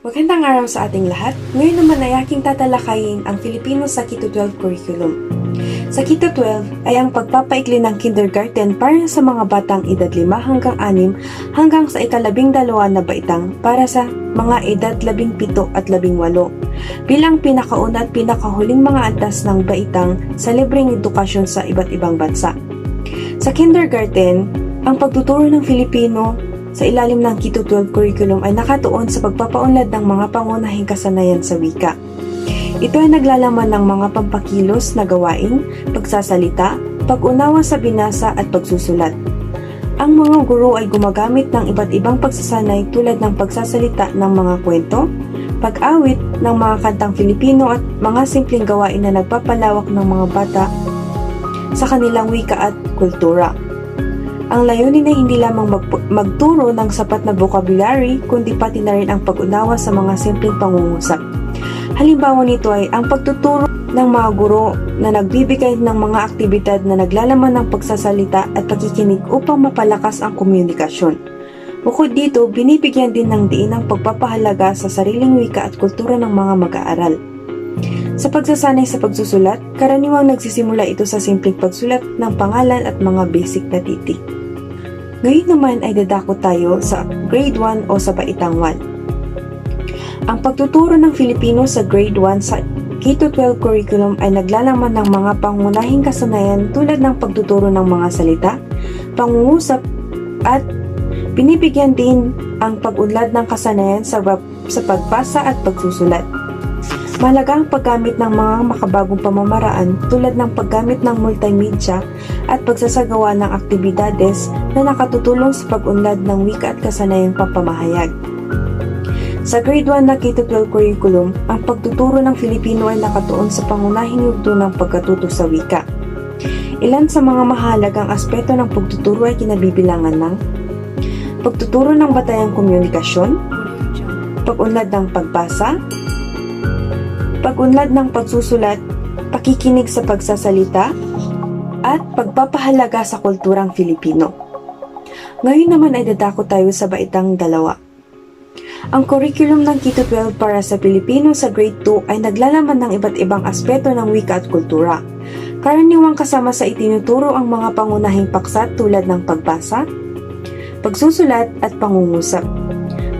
Magandang araw sa ating lahat. Ngayon naman ay aking tatalakayin ang Filipino sa Keto 12 curriculum. Sa Keto 12 ay ang pagpapaikli ng kindergarten para sa mga batang edad 5 hanggang 6 hanggang sa ika-12 na baitang para sa mga edad 17 at 18 bilang pinakauna at pinakahuling mga antas ng baitang sa libreng edukasyon sa iba't ibang bansa. Sa kindergarten, ang pagtuturo ng Filipino sa ilalim ng Keto 12 curriculum ay nakatuon sa pagpapaunlad ng mga pangunahing kasanayan sa wika. Ito ay naglalaman ng mga pampakilos na gawain, pagsasalita, pag-unawa sa binasa at pagsusulat. Ang mga guro ay gumagamit ng iba't ibang pagsasanay tulad ng pagsasalita ng mga kwento, pag-awit ng mga kantang Filipino at mga simpleng gawain na nagpapalawak ng mga bata sa kanilang wika at kultura. Ang layunin ay hindi lamang magturo ng sapat na vocabulary, kundi pati na rin ang pag-unawa sa mga simpleng pangungusap. Halimbawa nito ay ang pagtuturo ng mga guro na nagbibigay ng mga aktibidad na naglalaman ng pagsasalita at pakikinig upang mapalakas ang komunikasyon. Bukod dito, binibigyan din ng diin ang pagpapahalaga sa sariling wika at kultura ng mga mag-aaral. Sa pagsasanay sa pagsusulat, karaniwang nagsisimula ito sa simpleng pagsulat ng pangalan at mga basic na titik. Ngayon naman ay dadako tayo sa grade 1 o sa baitang 1. Ang pagtuturo ng Filipino sa grade 1 sa Keto 12 curriculum ay naglalaman ng mga pangunahing kasanayan tulad ng pagtuturo ng mga salita, pangungusap at binibigyan din ang pag-unlad ng kasanayan sa pagbasa at pagsusulat. Mahalaga ang paggamit ng mga makabagong pamamaraan tulad ng paggamit ng multimedia at pagsasagawa ng aktibidades na nakatutulong sa pag-unlad ng wika at kasanayang pampamahayag. Sa grade 1 na Keto 12 curriculum, ang pagtuturo ng Filipino ay nakatuon sa pangunahing yugto ng pagkatuto sa wika. Ilan sa mga mahalagang aspeto ng pagtuturo ay kinabibilangan ng pagtuturo ng batayang komunikasyon, pag-unlad ng pagbasa, pag-unlad ng pagsusulat, pakikinig sa pagsasalita, at pagpapahalaga sa kulturang Filipino. Ngayon naman ay dadako tayo sa baitang 2. Ang curriculum ng Keto 12 para sa Filipino sa grade 2 ay naglalaman ng iba't ibang aspeto ng wika at kultura. Karaniwang kasama sa itinuturo ang mga pangunahing paksa tulad ng pagbasa, pagsusulat at pangungusap.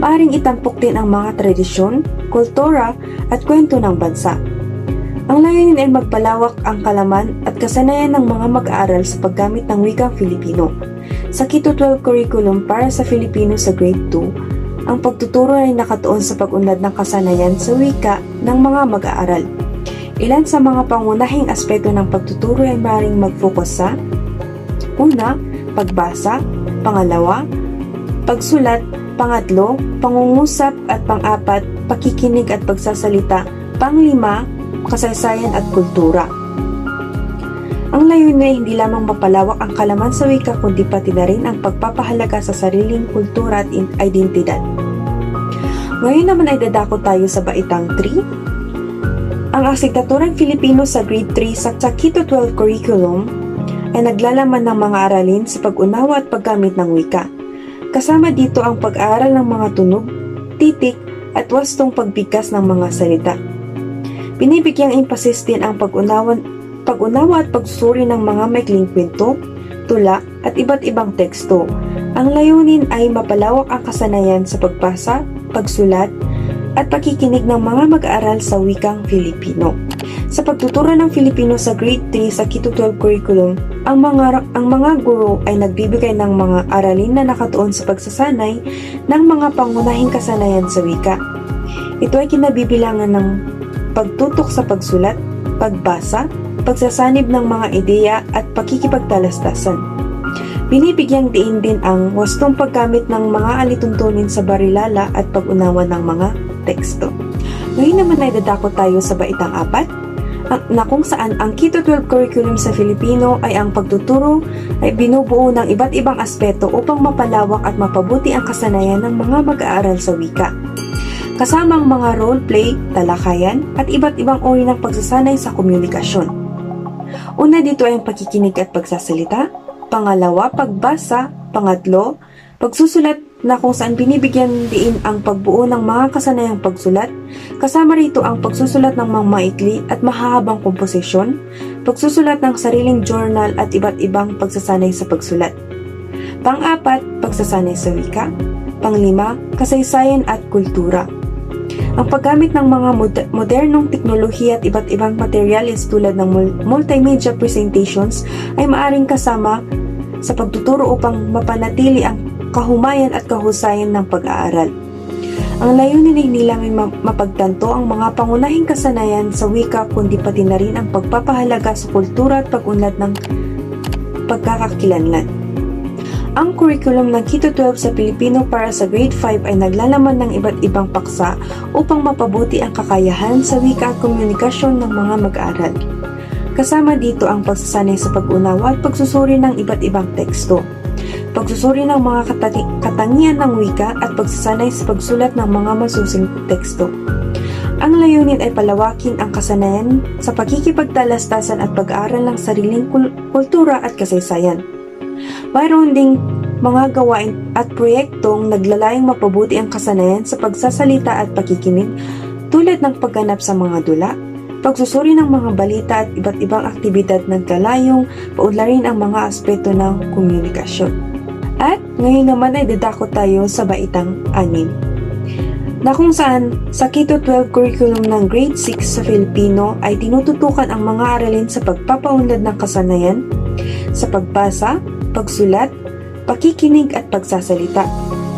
Maaring itampok din ang mga tradisyon, kultura at kwento ng bansa. Ang layunin ay magpalawak ang kalaman at kasanayan ng mga mag-aaral sa paggamit ng wikang Filipino. Sa Keto 12 curriculum para sa Filipino sa grade 2, ang pagtuturo ay nakatuon sa pag-unlad ng kasanayan sa wika ng mga mag-aaral. Ilan sa mga pangunahing aspeto ng pagtuturo ay maaaring mag-focus sa una, pagbasa, pangalawa, pagsulat, pangatlo, pangungusap at pang-apat, pakikinig at pagsasalita, pang-lima, kasaysayan at kultura. Ang layunin ay hindi lamang mapalawak ang kalaman sa wika kundi pati na rin ang pagpapahalaga sa sariling kultura at identidad. Ngayon naman ay dadako tayo sa baitang 3. Ang asignaturang Filipino sa grade 3 sa Keto 12 curriculum ay naglalaman ng mga aralin sa pag-unawa at paggamit ng wika. Kasama dito ang pag-aaral ng mga tunog, titik at wastong pagbigkas ng mga salita. Binibigyang emphasis din ang pag-unawa at pagsusuri ng mga maikling kwento, tula at iba't ibang teksto. Ang layunin ay mapalawak ang kasanayan sa pagbasa, pagsulat at pakikinig ng mga mag-aaral sa wikang Filipino. Sa pagtuturo ng Filipino sa grade 3 sa Keto 12 curriculum, ang mga guro ay nagbibigay ng mga aralin na nakatuon sa pagsasanay ng mga pangunahing kasanayan sa wika. Ito ay kinabibilangan ng pagtutok sa pagsulat, pagbasa, pagsasanib ng mga ideya at pakikipagtalastasan. Binibigyang diin din ang wastong paggamit ng mga alituntunin sa barilala at pag-unawa ng mga teksto. Ngayon naman ay dadako tayo sa baitang 4, na kung saan ang Keto 12 curriculum sa Filipino ay ang pagtuturo ay binubuo ng iba't ibang aspeto upang mapalawak at mapabuti ang kasanayan ng mga mag-aaral sa wika. Kasama ang mga role-play, talakayan at iba't ibang uri ng pagsasanay sa komunikasyon. Una dito ay ang pakikinig at pagsasalita, pangalawa, pagbasa, pangatlo, pagsusulat na kung saan binibigyan diin ang pagbuo ng mga kasanayang pagsulat, kasama rito ang pagsusulat ng mga maikli at mahahabang komposisyon, pagsusulat ng sariling journal at iba't ibang pagsasanay sa pagsulat. Pang-apat, pagsasanay sa wika. Pang-lima, kasaysayan at kultura. Ang paggamit ng mga modernong teknolohiya at iba't ibang materyales tulad ng multimedia presentations ay maaring kasama sa pagtuturo upang mapanatili ang kahumayan at kahusayan ng pag-aaral. Ang layunin ay nila may mapagtanto ang mga pangunahing kasanayan sa wika kundi pati na rin ang pagpapahalaga sa kultura at pag-unlad ng pagkakakilanlan. Ang curriculum ng Keto 12 sa Pilipino para sa grade 5 ay naglalaman ng iba't ibang paksa upang mapabuti ang kakayahan sa wika at komunikasyon ng mga mag-aaral. Kasama dito ang pagsasanay sa pag-unawa at pagsusuri ng iba't ibang teksto, pagsusuri ng mga katangian ng wika at pagsasanay sa pagsulat ng mga masusing teksto. Ang layunin ay palawakin ang kasanayan sa pakikipagtalastasan at pag-aaral ng sariling kultura at kasaysayan. Mayroon ding mga gawain at proyektong naglalayong mapabuti ang kasanayan sa pagsasalita at pakikinig tulad ng pagganap sa mga dula, pagsusuri ng mga balita at iba't ibang aktibidad ng kalayong paunlarin ang mga aspeto ng komunikasyon. At ngayon naman ay dadako tayo sa baitang 6, na kung saan sa Keto 12 curriculum ng grade 6 sa Filipino ay tinututukan ang mga aralin sa pagpapaunlad ng kasanayan, sa pagbasa, pagsulat, pakikinig at pagsasalita.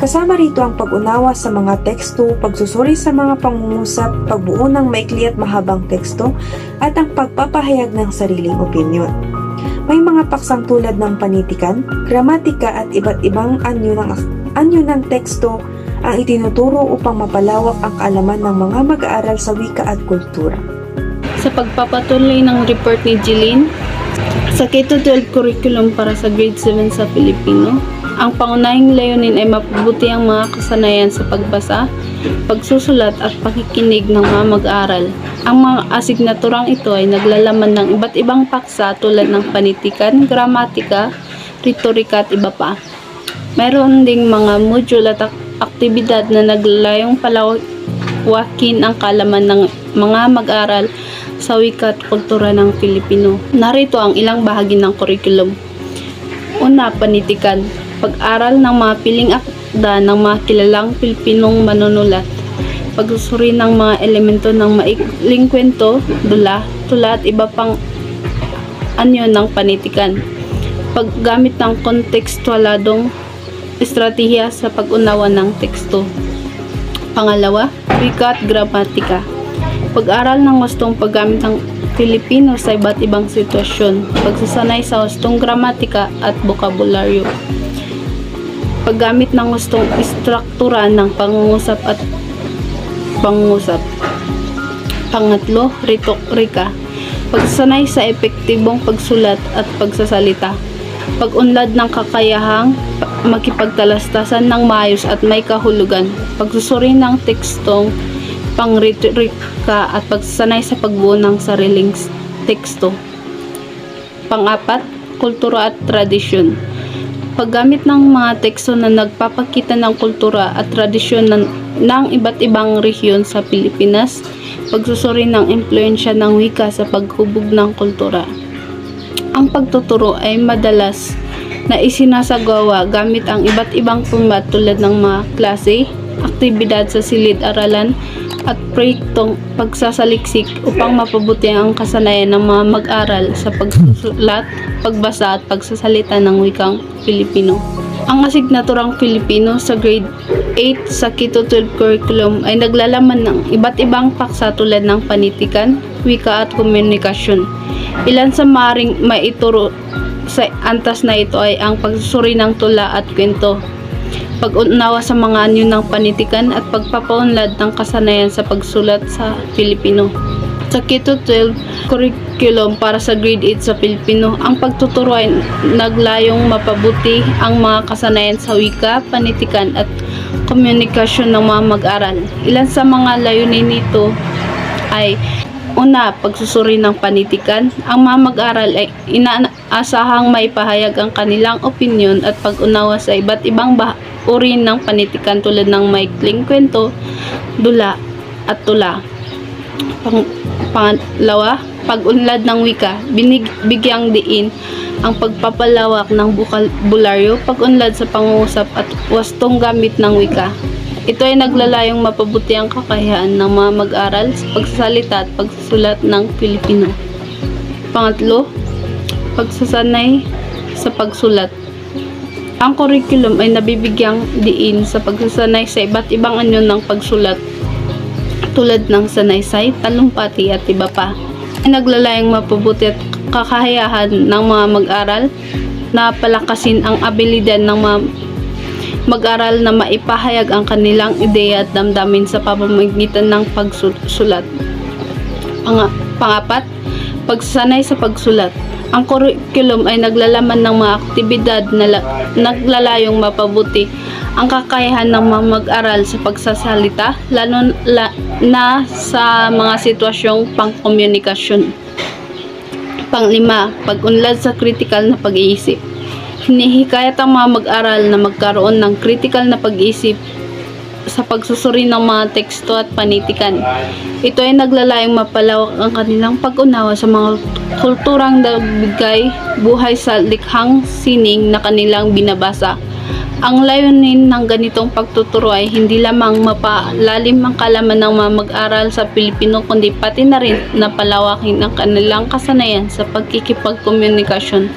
Kasama rito ang pag-unawa sa mga teksto, pagsusuri sa mga pangungusap, pagbuo ng maikli at mahabang teksto, at ang pagpapahayag ng sariling opinyon. May mga paksang tulad ng panitikan, gramatika at iba't ibang anyo ng teksto ang itinuturo upang mapalawak ang kaalaman ng mga mag-aaral sa wika at kultura. Sa pagpapatuloy ng report ni Jeline, sa Keto 12 curriculum para sa grade 7 sa Pilipino, ang pangunahing layunin ay mapabuti ang mga kasanayan sa pagbasa, pagsusulat at pakikinig ng mga mag-aaral. Ang mga asignaturang ito ay naglalaman ng iba't ibang paksa tulad ng panitikan, gramatika, retorika at iba pa. Mayroon ding mga module at aktibidad na naglalayong palawakin ang kaalaman ng mga mag-aaral sa wika at kultura ng Pilipino. Narito ang ilang bahagi ng curriculum. Una, panitikan. Pag-aral ng mga piling akda ng mga kilalang Pilipinong manunulat. Pagsusuri ng mga elemento ng maikling kwento, dula, tula at iba pang anyo ng panitikan. Paggamit ng kontekstualadong estratehiya sa pag-unawa ng teksto. Pangalawa, wika at gramatika. Pag-aral ng hustong paggamit ng Filipino sa iba't ibang sitwasyon. Pagsasanay sa hustong gramatika at bokabularyo. Paggamit ng hustong istruktura ng pangungusap at pangungusap. Pangatlo, retorika. Pagsasanay sa epektibong pagsulat at pagsasalita. Pag-unlad ng kakayahang makipagtalastasan ng maayos at may kahulugan. Pagsusuri ng tekstong pangretorika at pagsasanay sa pagbuo ng sariling teksto. Pang-apat, kultura at tradisyon. Paggamit ng mga teksto na nagpapakita ng kultura at tradisyon ng iba't ibang rehiyon sa Pilipinas, pagsusuri ng impluensya ng wika sa paghubog ng kultura. Ang pagtuturo ay madalas na isinasagawa gamit ang iba't ibang format tulad ng mga klase, aktibidad sa silid-aralan, at proyektong pagsasaliksik upang mapabuti ang kasanayan ng mga mag-aral sa pagsusulat, pagbasa at pagsasalita ng wikang Filipino. Ang asignaturang Filipino sa grade 8 sa Keto 12 curriculum ay naglalaman ng iba't ibang paksa tulad ng panitikan, wika at komunikasyon. Ilan sa maaaring maituro sa antas na ito ay ang pagsusuri ng tula at kwento, pag-unawa sa mga anyo ng panitikan at pagpapaunlad ng kasanayan sa pagsulat sa Filipino. Sa Keto 12 curriculum para sa grade 8 sa Filipino, ang pagtuturo ay naglayong mapabuti ang mga kasanayan sa wika, panitikan at komunikasyon ng mga mag-aral. Ilan sa mga layunin nito ay: una, pagsusuri ng panitikan. Ang mga mag-aral ay inaasahang maipahayag ang kanilang opinyon at pag-unawa sa iba't ibang uri ng panitikan tulad ng maikling kwento, dula at tula. Pangalawa, pag-unlad ng wika, binigyang diin ang pagpapalawak ng bukabularyo, pag-unlad sa pangungusap at wastong gamit ng wika. Ito ay naglalayong mapabuti ang kakayahan ng mga mag-aral sa pagsasalita at pagsusulat ng Filipino. Pangatlo, pagsasanay sa pagsulat. Ang curriculum ay nabibigyang diin sa pagsasanay sa iba't ibang anyo ng pagsulat tulad ng sanaysay, talumpati at iba pa. Ay naglalayong mapabuti at kakayahan ng mga mag-aral na palakasin ang abilidad ng mga mag-aral na maipahayag ang kanilang ideya at damdamin sa pamamagitan ng pagsulat. Pangapat, pagsasanay sa pagsulat. Ang curriculum ay naglalaman ng mga aktibidad na naglalayong mapabuti ang kakayahan ng mga mag-aral sa pagsasalita, lalo na sa mga sitwasyong pangkomunikasyon. Panglima, pag-unlad sa kritikal na pag-iisip. Hinihikayat ang mga mag-aral na magkaroon ng kritikal na pag-iisip sa pagsusuri ng mga teksto at panitikan. Ito ay naglalayong mapalawak ang kanilang pag-unawa sa mga kulturang nagbigay buhay sa likhang sining na kanilang binabasa. Ang layunin ng ganitong pagtuturo ay hindi lamang mapalalim ang kaalaman ng mga mag-aral sa Pilipino, kundi pati na rin na palawakin ang kanilang kasanayan sa pagkikipagkomunikasyon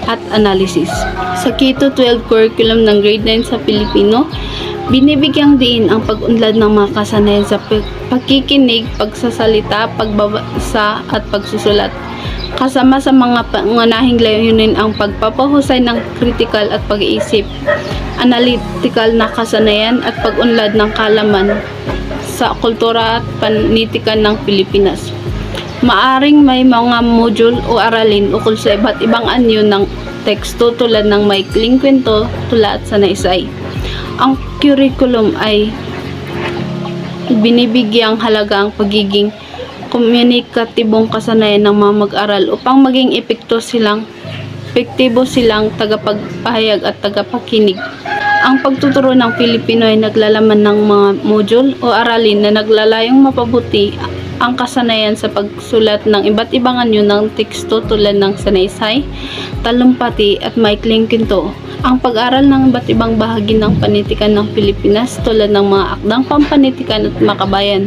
at analysis. Sa Keto 12 curriculum ng grade 9 sa Pilipino, binibigyang diin ang pag-unlad ng mga kasanayan sa pagkikinig, pagsasalita, pagbabasa at pagsusulat. Kasama sa mga pangunahing layunin ang pagpapahusay ng kritikal at pag-iisip, analytical na kasanayan at pag-unlad ng kaalaman sa kultura at panitikan ng Pilipinas. Maaring may mga module o aralin ukol sa iba't ibang anyo ng teksto tulad ng maikling kwento, tula at sanaysay. Ang curriculum ay binibigyang halaga ang pagiging komunikatibong kasanayan ng mga mag-aral upang maging epektibo silang tagapagpahayag at tagapakinig. Ang pagtuturo ng Filipino ay naglalaman ng mga module o aralin na naglalayong mapabuti ang kasanayan sa pagsulat ng iba't ibang anyo ng teksto tulad ng sanaysay, talumpati at maikling kwento. Ang pag-aral ng iba't ibang bahagi ng panitikan ng Pilipinas tulad ng mga akdang pampanitikan at makabayan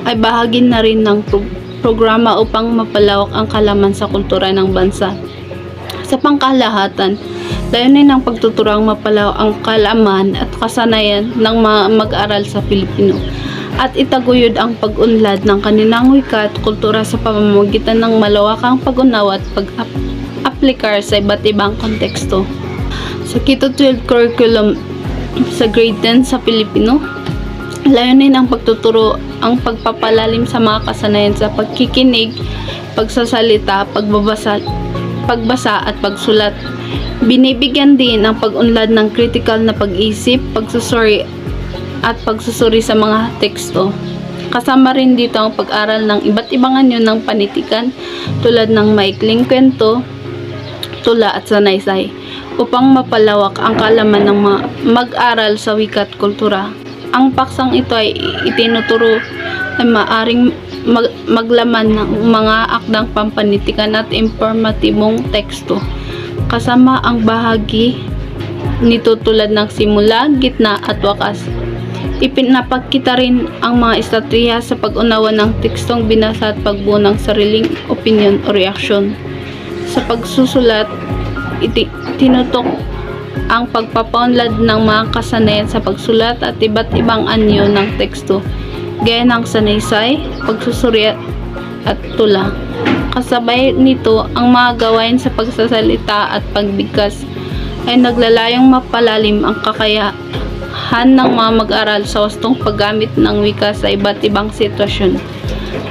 ay bahagi na rin ng programa upang mapalawak ang kaalaman sa kultura ng bansa. Sa pangkalahatan, layunin ng pagtuturo ang mapalawak ang kaalaman at kasanayan ng mga mag-aral sa Pilipino at itaguyod ang pag-unlad ng kanilang wika at kultura sa pamamagitan ng malawakang pag-unawa at pag-aplikar sa iba't ibang konteksto. Sa Keto 12 curriculum sa grade 10 sa Pilipino, layunin ang pagtuturo ang pagpapalalim sa mga kasanayan sa pagkikinig, pagsasalita, pagbasa at pagsulat. Binibigyan din ang pag-unlad ng kritikal na pag-isip, pagsusuri sa mga teksto. Kasama rin dito ang pag-aral ng iba't ibang anyo ng panitikan tulad ng maikling kwento, tula at sanaysay upang mapalawak ang kaalaman ng mga mag-aral sa wika at kultura. Ang paksang ito ay itinuturo ay maaring maglaman ng mga akdang pampanitikan at impormatibong teksto. Kasama ang bahagi nito tulad ng simula, gitna at wakas. Ipinapakita rin ang mga estratehiya sa pag-unawa ng tekstong binasa at pagbuo ng sariling opinyon o reaksyon. Sa pagsusulat, tinutok ang pagpapaunlad ng mga kasanayan sa pagsulat at iba't ibang anyo ng teksto, gaya ng sanaysay, pagsusuri at tula. Kasabay nito, ang mga gawain sa pagsasalita at pagbigkas ay naglalayong mapalalim ang kakayahan ng mga mag-aral sa wastong paggamit ng wika sa iba't ibang sitwasyon.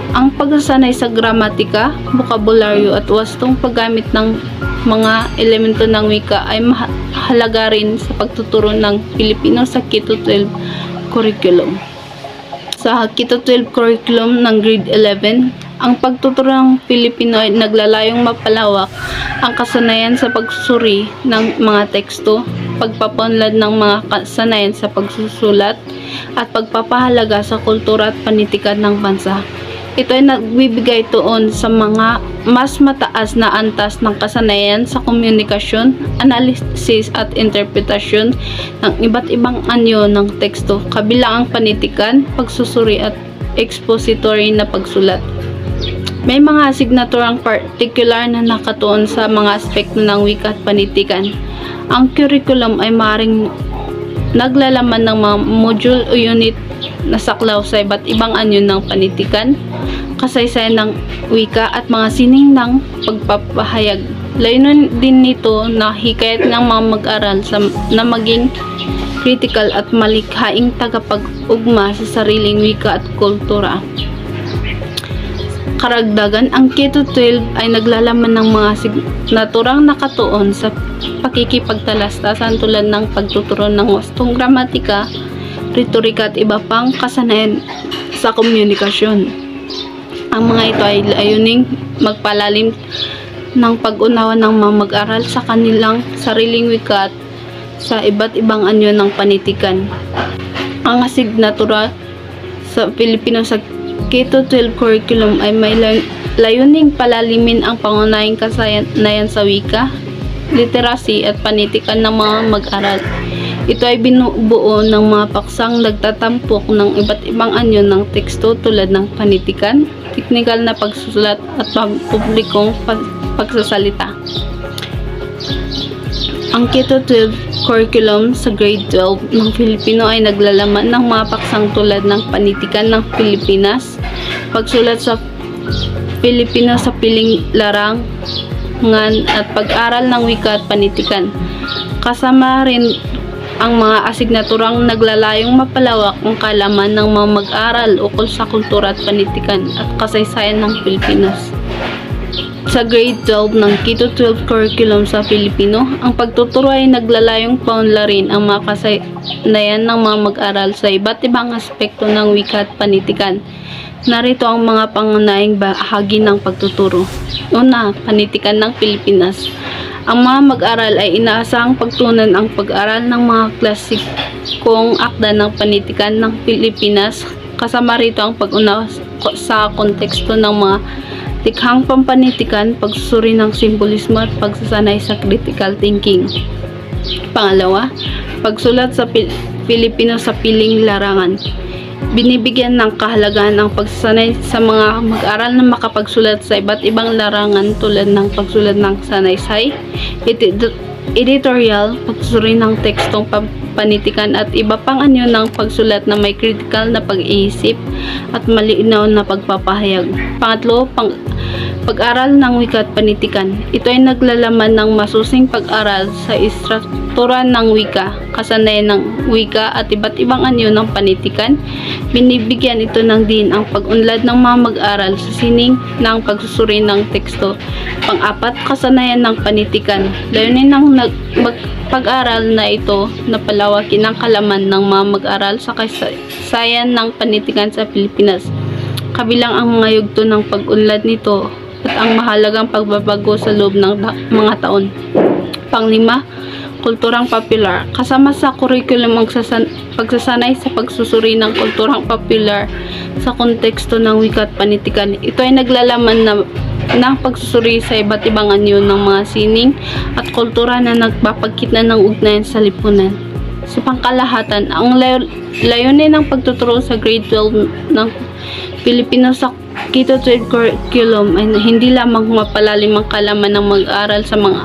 Ang pagsasanay sa gramatika, bokabularyo at wastong paggamit ng mga elemento ng wika ay mahalaga rin sa pagtuturo ng Pilipino sa Keto 12 curriculum. Sa Keto 12 curriculum ng grade 11, ang pagtuturo ng Pilipino ay naglalayong mapalawak ang kasanayan sa pagsusuri ng mga teksto, pagpapaunlad ng mga kasanayan sa pagsusulat at pagpapahalaga sa kultura at panitikan ng bansa. Ito ay nagbibigay tuon sa mga mas mataas na antas ng kasanayan sa komunikasyon, analysis at interpretasyon ng iba't ibang anyo ng teksto, kabilang ang panitikan, pagsusuri at expository na pagsulat. May mga asignaturang particular na nakatuon sa mga aspekto ng wika at panitikan. Ang curriculum ay maaaring naglalaman ng mga module o unit na saklaw sa iba't ibang anyo ng panitikan, kasaysayan ng wika at mga sining ng pagpapahayag. Layunin din nito na hikayat ng mga mag-aral na maging critical at malikhaing tagapag-ugma sa sariling wika at kultura. Karagdagan, ang Keto 12 ay naglalaman ng mga signaturang nakatuon sa pakikipagtalastasan tulad ng pagtuturo ng wastong gramatika, retorika at iba pang kasanayan sa komunikasyon. Ang mga ito ay layuning magpalalim ng pag-unawa ng mga mag-aral sa kanilang sariling wika at sa iba't ibang anyo ng panitikan. Ang asignatura sa Pilipino sa Keto 12 curriculum ay may layuning palalimin ang pangunahing kasanayan sa wika, literacy at panitikan ng mga mag-aral. Ito ay binubuo ng mga paksang nagtatampok ng iba't ibang anyo ng teksto tulad ng panitikan, teknikal na pagsusulat at publikong pagsasalita. Ang Keto 12 curriculum sa grade 12 ng Filipino ay naglalaman ng mga paksang tulad ng panitikan ng Pilipinas, pagsulat sa Filipino sa piling larangan at pag-aral ng wika at panitikan. Kasama rin ang mga asignaturang naglalayong mapalawak ang kaalaman ng mga mag-aral ukol sa kultura at panitikan at kasaysayan ng Pilipinas. Sa grade 12 ng Keto 12 curriculum sa Filipino, ang pagtuturo ay naglalayong paunlarin ang mga kasanayan ng mga mag-aral sa iba't ibang aspekto ng wika at panitikan. Narito ang mga pangunahing bahagi ng pagtuturo. Una, panitikan ng Pilipinas. Ang mga mag-aral ay inaasahang pagtunan ang pag-aral ng mga klasikong akda ng panitikan ng Pilipinas, kasama rito ang pag-unawa sa konteksto ng mga tikhang pampanitikan, pagsusuri ng simbolismo at pagsasanay sa critical thinking. Pangalawa, pagsulat sa Filipino sa piling larangan. Binibigyan ng kahalagahan ang pagsasanay sa mga mag-aral na makapagsulat sa iba't ibang larangan tulad ng pagsulat ng sanaysay, editorial, pagsusuri ng tekstong panitikan at iba pang anyo ng pagsulat na may critical na pag-iisip at malinaw na pagpapahayag. Pangatlo, pag-aral ng wika at panitikan. Ito ay naglalaman ng masusing pag-aral sa istruktura ng wika, kasanayan ng wika at iba't ibang anyo ng panitikan. Binibigyan ito ng din ang pag-unlad ng mga mag-aral sa sining ng pagsusuri ng teksto. Pang-apat, kasanayan ng panitikan. Layunin ng pag-aral na ito na palawakin ang kalaman ng mga mag-aral sa kasaysayan ng panitikan sa Pilipinas, kabilang ang mga yugto ng pag-unlad nito at ang mahalagang pagbabago sa loob ng mga taon. Panglima, kulturang popular. Kasama sa curriculum ang pagsasanay sa pagsusuri ng kulturang popular sa konteksto ng wika at panitikan. Ito ay naglalaman ng pagsusuri sa iba't ibang anyo ng mga sining at kultura na nagpapakita ng ugnayan sa lipunan. Sa pangkalahatan, ang layunin ng pagtuturo sa grade 12 ng Pilipino sa Keto 12 curriculum ay hindi lamang mapalalim ang kaalaman ng mag-aaral sa mga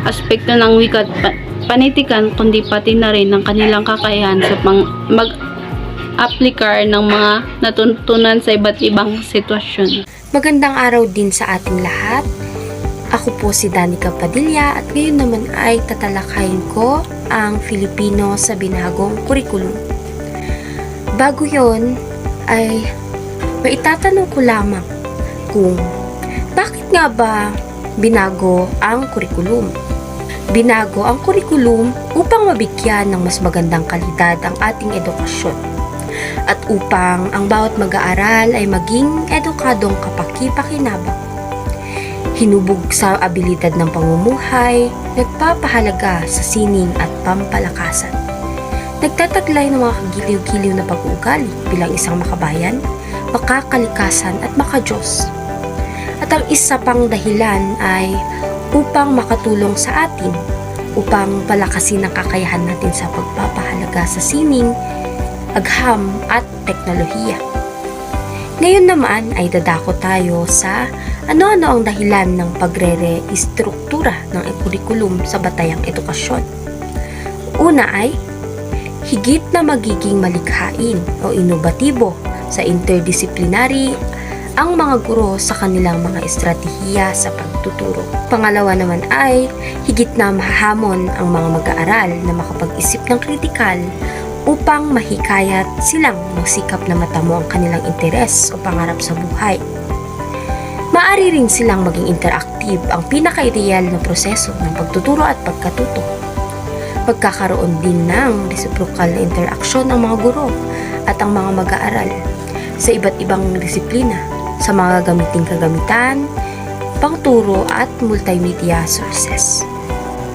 aspekto ng wika at panitikan, kundi pati na rin ang kanilang kakayahan sa mag-aplikar ng mga natutunan sa iba't ibang sitwasyon. Magandang araw din sa ating lahat. Ako po si Danica Padilla at ngayon naman ay tatalakayin ko ang Filipino sa binagong kurikulum. Bago yon ay maitatanong ko lamang kung bakit nga ba binago ang kurikulum? Binago ang kurikulum upang mabigyan ng mas magandang kalidad ang ating edukasyon at upang ang bawat mag-aaral ay maging edukadong kapaki-pakinabang. hinubog sa abilidad ng pamumuhay, nagpapahalaga sa sining at pampalakasan. Nagtataglay ng mga kagiliw-giliw na pag-uugali bilang isang makabayan, makakalikasan at makadiyos. At ang isa pang dahilan ay upang makatulong sa atin, upang palakasin ang kakayahan natin sa pagpapahalaga sa sining, agham at teknolohiya. Ngayon naman ay dadako tayo sa ano-ano ang dahilan ng pagre-restruktura ng kurikulum sa batayang edukasyon. Una ay higit na magiging malikhain o inobatibo sa interdisciplinary ang mga guro sa kanilang mga estratehiya sa pagtuturo. Pangalawa naman ay higit na mahahamon ang mga mag-aaral na makapag-isip ng kritikal upang mahikayat silang magsikap na matamo ang kanilang interes o pangarap sa buhay. Maaari rin silang maging interactive ang pinaka-ideal na proseso ng pagtuturo at pagkatuto. Pagkakaroon din ng reciprocal na interaksyon ng mga guro at ang mga mag-aaral sa iba't ibang disiplina sa mga gamiting kagamitan, pangturo at multimedia sources.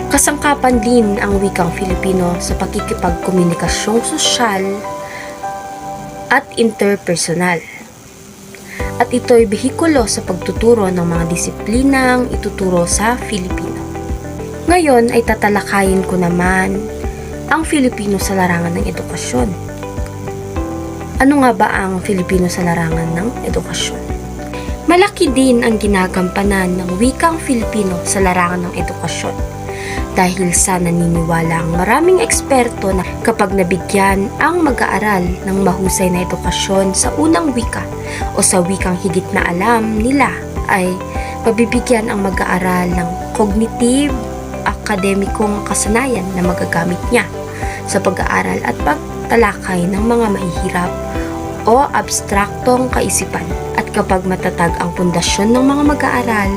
Kasangkapan din ang wikang Filipino sa pakikipagkomunikasyong sosyal at interpersonal. At ito'y behikulo sa pagtuturo ng mga disiplinang ituturo sa Filipino. Ngayon ay tatalakayin ko naman ang Filipino sa larangan ng edukasyon. Ano nga ba ang Filipino sa larangan ng edukasyon? Malaki din ang ginagampanan ng wikang Filipino sa larangan ng edukasyon. Dahil sa naniniwala ang maraming eksperto na kapag nabigyan ang mag-aaral ng mahusay na edukasyon sa unang wika o sa wikang higit na alam nila ay mabibigyan ang mag-aaral ng cognitive, akademikong kasanayan na magagamit niya sa pag-aaral at pagtalakay ng mga mahihirap o abstraktong kaisipan. At kapag matatag ang pundasyon ng mga mag-aaral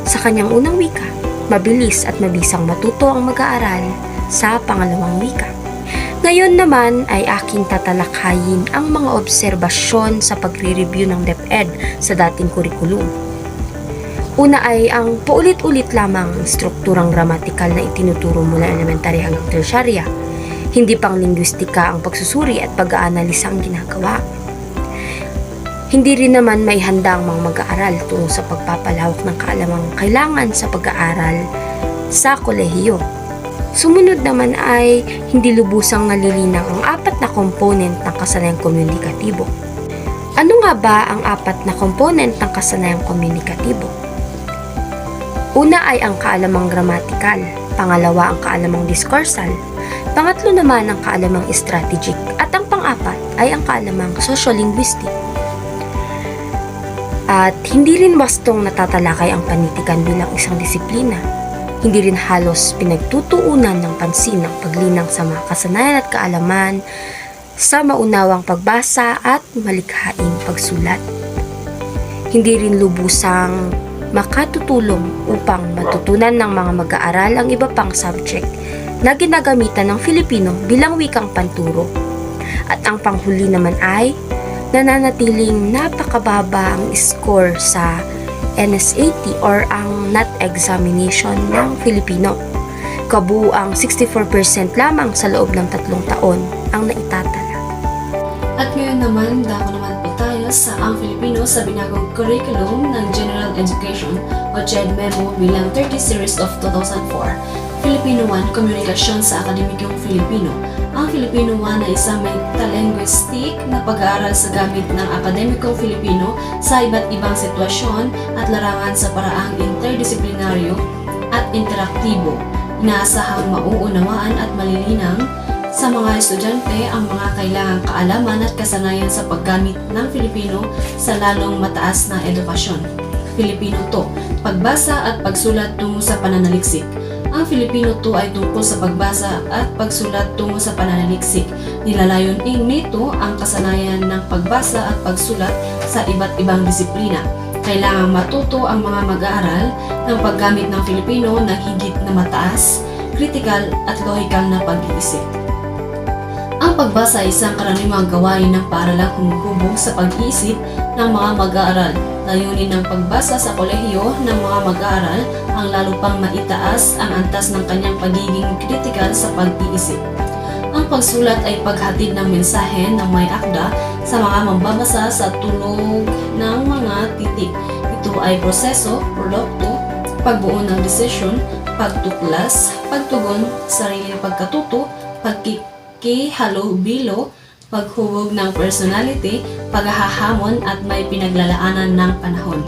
sa kanyang unang wika, mabilis at mabisang matuto ang mag-aaral sa pangalawang wika. Ngayon naman ay aking tatalakayin ang mga obserbasyon sa pagre-review ng DepEd sa dating kurikulum. Una ay ang paulit-ulit lamang strukturang gramatikal na itinuturo mula elementary hanggang tersyarya. Hindi pang lingwistika ang pagsusuri at pag-aanalisa ang ginagawa. Hindi rin naman may handa ang mga mag-aaral tungo sa pagpapalawak ng kaalamang kailangan sa pag-aaral sa kolehiyo. Sumunod naman ay hindi lubusang nalilinaw ang apat na component ng kasanayang komunikatibo. Ano nga ba ang apat na component ng kasanayang komunikatibo? Una ay ang kaalamang gramatikal, pangalawa ang kaalamang diskursal, pangatlo naman ang kaalamang strategic, at ang pang-apat ay ang kaalamang sociolinguistic. At hindi rin wastong natatalakay ang panitikan bilang isang disiplina. Hindi rin halos pinagtutuunan ng pansin ang paglinang sa mga kasanayan at kaalaman sa maunawang pagbasa at malikhaing pagsulat. Hindi rin lubusang makatutulong upang matutunan ng mga mag-aaral ang iba pang subject na ginagamitan ng Filipino bilang wikang panturo. At ang panghuli naman ay nananatiling napakababa ang score sa NSAT or ang NAT examination ng Filipino. Kabuuang 64% lamang sa loob ng 3 taon ang naitatala. At ngayon naman, dako naman po tayo sa ang Filipino sa binagong curriculum ng General Education o GED Memo bilang 30 Series of 2004. Filipino 1, Komunikasyon sa Akademikong Filipino. Ang Filipino 1 ay isang metalinguistic na pag-aaral sa gamit ng akademikong Filipino sa iba't ibang sitwasyon at larangan sa paraang interdisiplinaryo at interaktibo. Inaasahang mauunawaan at malilinang sa mga estudyante ang mga kailangang kaalaman at kasanayan sa paggamit ng Filipino sa lalong mataas na edukasyon. Filipino 2, Pagbasa at pagsulat tungo sa pananaliksik. Ang Filipino 2 ay tungkol sa pagbasa at pagsulat tungo sa pananaliksik. Nilalayon nito ang kasanayan ng pagbasa at pagsulat sa iba't ibang disiplina. Kailangang matuto ang mga mag-aaral ng paggamit ng Filipino na higit na mataas, kritikal at lohikal na pag-iisip. Ang pagbasa ay isang karaniwang gawain ng paaralang humuhubog sa pag-iisip ng mga mag-aaral. Layunin ng pagbasa sa kolehiyo ng mga mag-aaral ang lalo pang maitaas ang antas ng kanyang pagiging kritikal sa pag-iisip. Ang pagsulat ay paghatid ng mensahe ng may akda sa mga mambabasa sa tulog ng mga titik. Ito ay proseso, produkto, pagbuo ng desisyon, pagtuklas, pagtugon, sariling pagkatuto, pagkikihalubilo, paghubog ng personality, paghahamon at may pinaglalaanan ng panahon.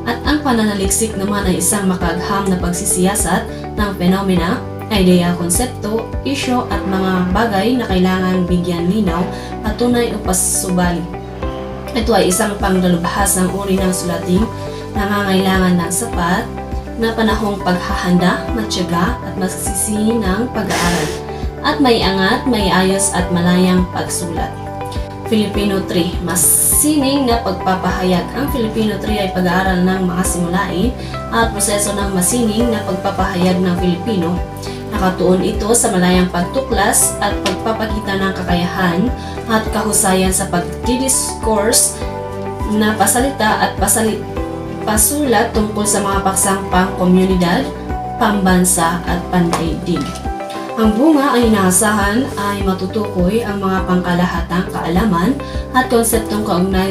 At ang pananaliksik naman ay isang makagham na pagsisiyasat ng phenomena, ideya, konsepto, isyo at mga bagay na kailangan bigyan linaw, patunay o pasubali. Ito ay isang pangdalubhasang uri ng sulating nangangailangan ng sapat na panahong paghahanda, matyaga at masisinang pag-aaral, at may angat, may ayos at malayang pagsulat. Filipino 3. Masining na pagpapahayag. Ang Filipino 3 ay pag-aaral ng mga simulain at proseso ng masining na pagpapahayag ng Filipino. Nakatuon ito sa malayang pagtuklas at pagpapakita ng kakayahan at kahusayan sa pagdidiscourse na pasalita at pasulat tungkol sa mga paksang pang-komunidad, pambansa at pandaigdig. Ang bunga ay inaasahan ay matutukoy ang mga pangkalahatang kaalaman at konseptong kaugnay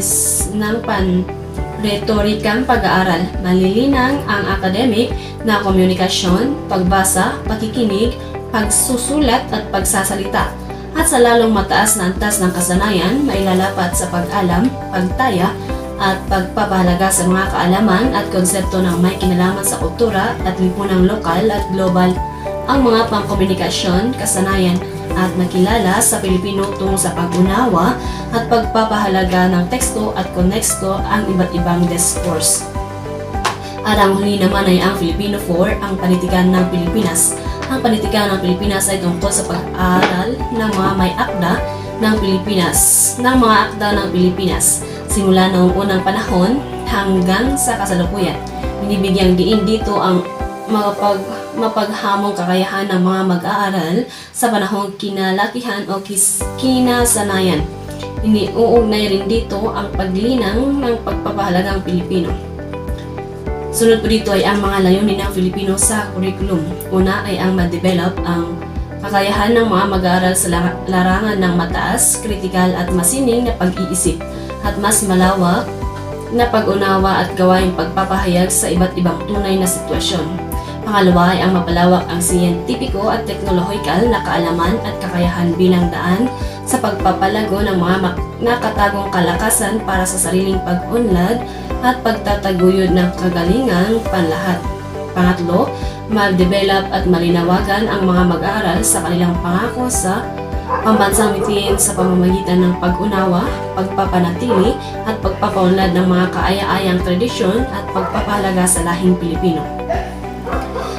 ng pan-retorikang pag-aaral. Malilinang ang akademik na komunikasyon, pagbasa, pakikinig, pagsusulat at pagsasalita. At sa lalong mataas na antas ng kasanayan, mailalapat sa pag-alam, pagtaya, at pagpapahalaga sa mga kaalaman at konsepto ng may kinalaman sa kultura at lipunang lokal at global ang mga pangkomunikasyon, kasanayan at makilala sa Pilipino tungo sa pag-unawa at pagpapahalaga ng teksto at koneksto ang iba't ibang discourse. At ang huli naman ay ang Filipino 4, ang panitikan ng Pilipinas. Ang panitikan ng Pilipinas ay tungkol sa pag-aaral ng mga may akda ng Pilipinas, simula noong unang panahon hanggang sa kasalukuyan. Binibigyang diin dito ang mapaghamong kakayahan ng mga mag-aaral sa panahong kinalakihan o kinasanayan. Iniuugnay rin dito ang paglinang ng pagpapahalagang Pilipino. Sunod po dito ay ang mga layunin ng Filipino sa curriculum. Una ay ang ma-develop ang kakayahan ng mga mag-aaral sa larangan ng mataas, kritikal at masining na pag-iisip at mas malawak na pag-unawa at gawaing pagpapahayag sa iba't ibang tunay na sitwasyon. Pangalawa ay ang mapalawak ang siyentipiko at teknolohikal na kaalaman at kakayahan bilang daan sa pagpapalago ng mga nakatagong kalakasan para sa sariling pag-unlad at pagtataguyod ng kagalingang panlahat. Pangatlo, mag-develop at malinawagan ang mga mag-aaral sa kanilang pangako sa pambansang mitiin sa pamamagitan ng pag-unawa, pagpapanatili at pagpapaunlad ng mga kaaya-ayang tradisyon at pagpapahalaga sa lahing Pilipino.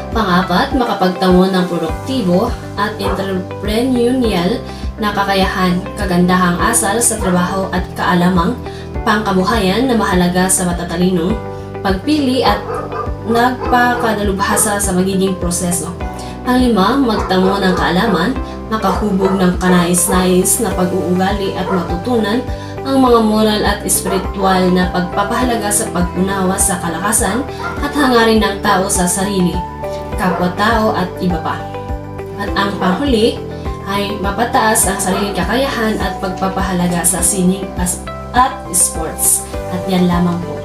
Pangapat, makapagtamo ng produktibo at entrepreneurial na kakayahan, kagandahang asal sa trabaho at kaalamang pangkabuhayan na mahalaga sa matatalinong pagpili at nagpakadalubhasa sa magiging proseso. Panglima, magtamo ng kaalaman, makahubog ng kanais-nais na pag-uugali at matutunan ang mga moral at espiritual na pagpapahalaga sa pag-unawa sa kalakasan at hangarin ng tao sa sarili, kapwa-tao at iba pa. At ang panghuli ay mapataas ang sariling kakayahan at pagpapahalaga sa sining at sports. At yan lamang po.